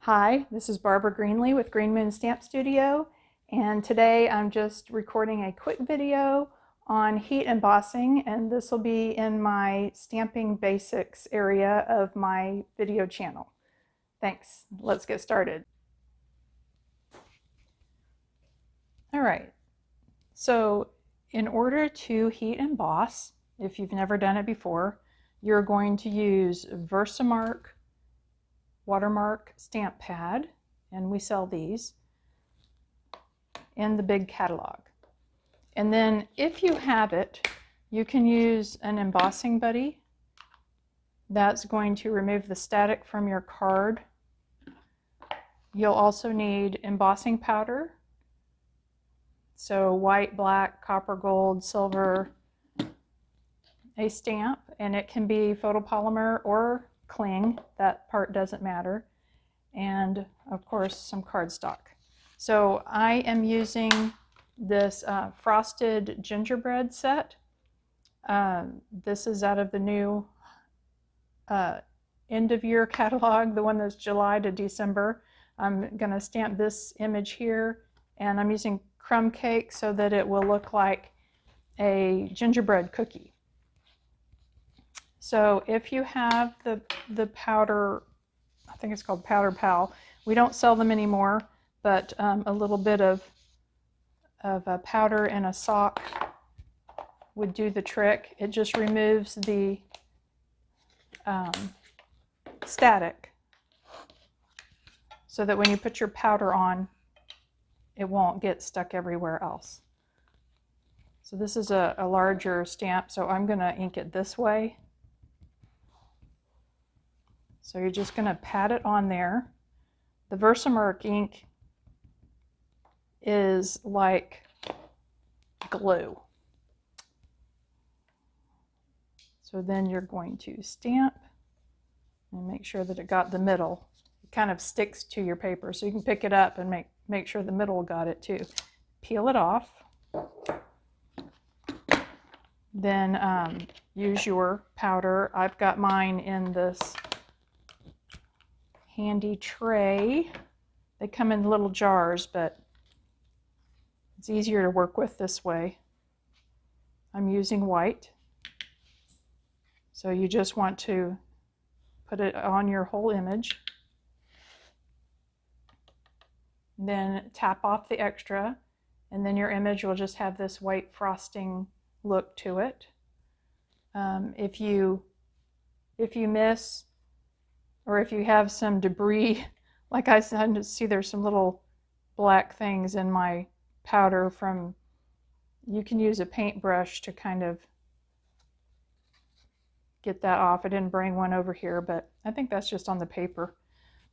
Hi, this is Barbara Greenlee with Green Moon Stamp Studio, and today I'm just recording a quick video on heat embossing, and this will be in my stamping basics area of my video channel. Thanks. Let's get started. All right, so in order to heat emboss, if you've never done it before, you're going to use Versamark watermark stamp pad, and we sell these in the big catalog. And then if you have it, you can use an embossing buddy. That's going to remove the static from your card. You'll also need embossing powder. So white, black, copper, gold, silver, a stamp, and it can be photopolymer or cling. That part doesn't matter. And of course, some cardstock. So I am using this frosted gingerbread set. This is out of the new end of year catalog, the one that's July to December. I'm going to stamp this image here, and I'm using crumb cake so that it will look like a gingerbread cookie. So if you have the powder, I think it's called Powder Pal. We don't sell them anymore, but a little bit of a powder in a sock would do the trick. It just removes the static so that when you put your powder on, it won't get stuck everywhere else. So this is a larger stamp, so I'm going to ink it this way. So you're just going to pat it on there. The Versamark ink is like glue. So then you're going to stamp and make sure that it got the middle. It kind of sticks to your paper, so you can pick it up and make sure the middle got it too. Peel it off. Then use your powder. I've got mine in this handy tray. They come in little jars, but it's easier to work with this way. I'm using white. So you just want to put it on your whole image. Then tap off the extra, and then your image will just have this white frosting look to it. If you miss, or if you have some debris, like I see there's some little black things in my powder from, you can use a paintbrush to kind of get that off. I didn't bring one over here, but I think that's just on the paper.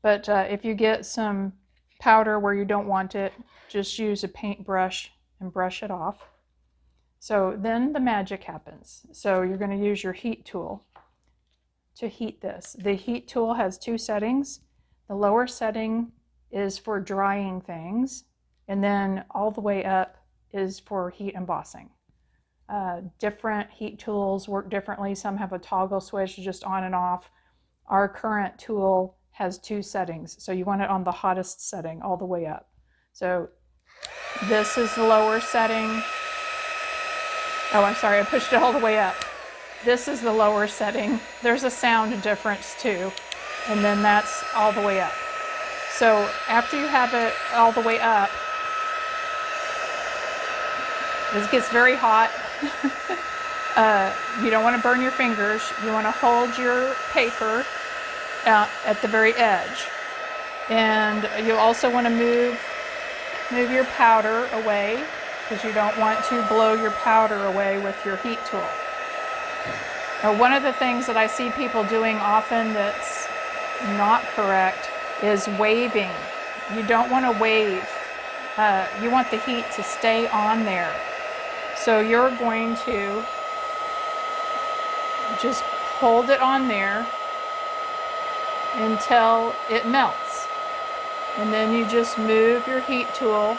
But if you get some powder where you don't want it, just use a paintbrush and brush it off. So then the magic happens. So you're going to use your heat tool to heat this. The heat tool has two settings. The lower setting is for drying things, and then all the way up is for heat embossing. Different heat tools work differently. Some have a toggle switch just on and off. Our current tool has two settings, so you want it on the hottest setting all the way up. So this is the lower setting. Oh, I'm sorry, I pushed it all the way up. This is the lower setting. There's a sound difference too, and then that's all the way up. So after you have it all the way up, this gets very hot. You don't want to burn your fingers. You want to hold your paper at the very edge. And you also want to move your powder away, because you don't want to blow your powder away with your heat tool. Now, one of the things that I see people doing often that's not correct is waving. You don't want to wave. You want the heat to stay on there. So you're going to just hold it on there until it melts. And then you just move your heat tool.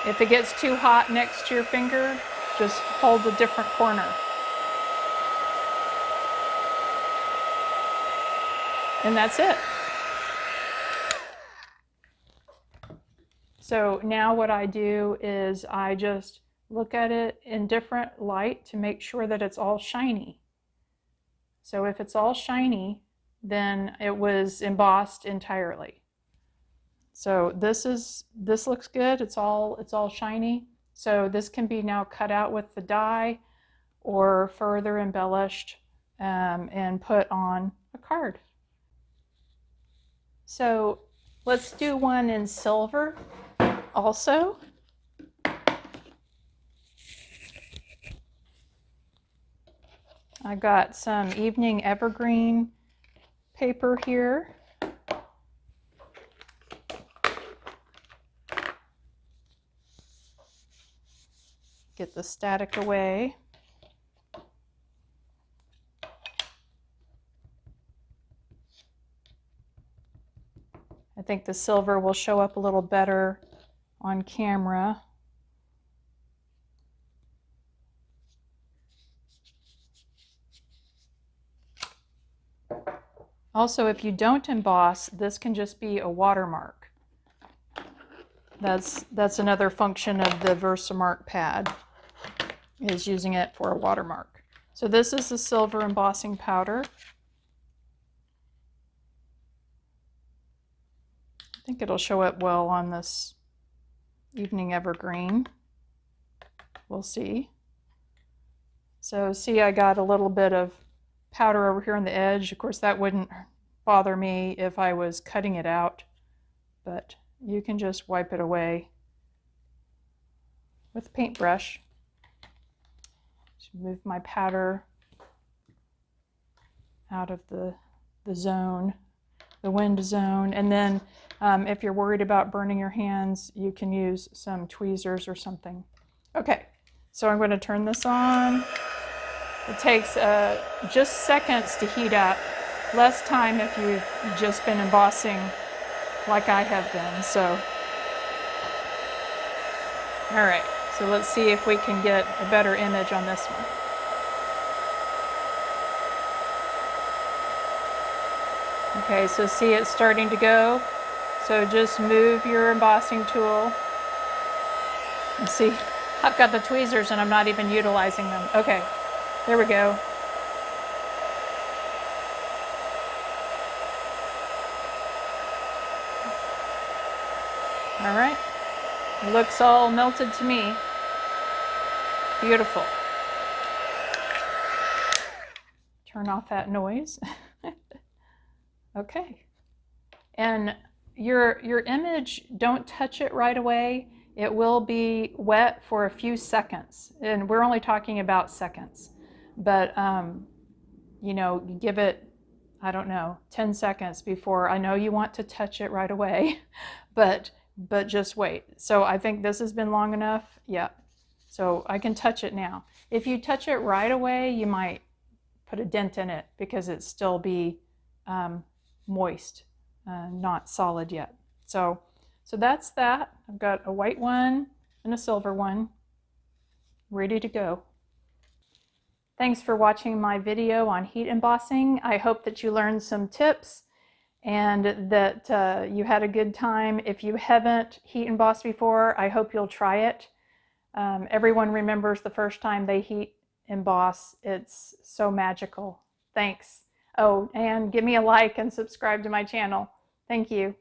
If it gets too hot next to your finger, just hold a different corner. And that's it. So now what I do is I just look at it in different light to make sure that it's all shiny. So if it's all shiny, then it was embossed entirely. So this looks good. It's all shiny. So this can be now cut out with the die or further embellished and put on a card. So let's do one in silver also. I got some evening evergreen paper here. Get the static away. I think the silver will show up a little better on camera. Also, if you don't emboss, this can just be a watermark. That's another function of the Versamark pad, is using it for a watermark. So this is the silver embossing powder. I think it'll show up well on this evening evergreen. We'll see. So see, I got a little bit of powder over here on the edge. Of course, that wouldn't bother me if I was cutting it out, but you can just wipe it away with a paintbrush. Just move my powder out of the zone, the wind zone, and then if you're worried about burning your hands, you can use some tweezers or something. Okay, so I'm going to turn this on. It takes just seconds to heat up, less time if you've just been embossing like I have been. So, all right, so let's see if we can get a better image on this one. Okay, so see it's starting to go. So just move your embossing tool. And see, I've got the tweezers and I'm not even utilizing them. Okay, there we go. All right, it looks all melted to me. Beautiful. Turn off that noise. Okay, and your image, don't touch it right away. It will be wet for a few seconds, and we're only talking about seconds. But you know, give it, I don't know, 10 seconds before. I know you want to touch it right away, but just wait. So I think this has been long enough. Yeah, so I can touch it now. If you touch it right away, you might put a dent in it because it still be moist, not solid yet. So that's that. I've got a white one and a silver one ready to go. Thanks for watching my video on heat embossing. I hope that you learned some tips and that you had a good time. If you haven't heat embossed before, I hope you'll try it. Everyone remembers the first time they heat emboss. It's so magical. Thanks. Oh, and give me a like and subscribe to my channel. Thank you.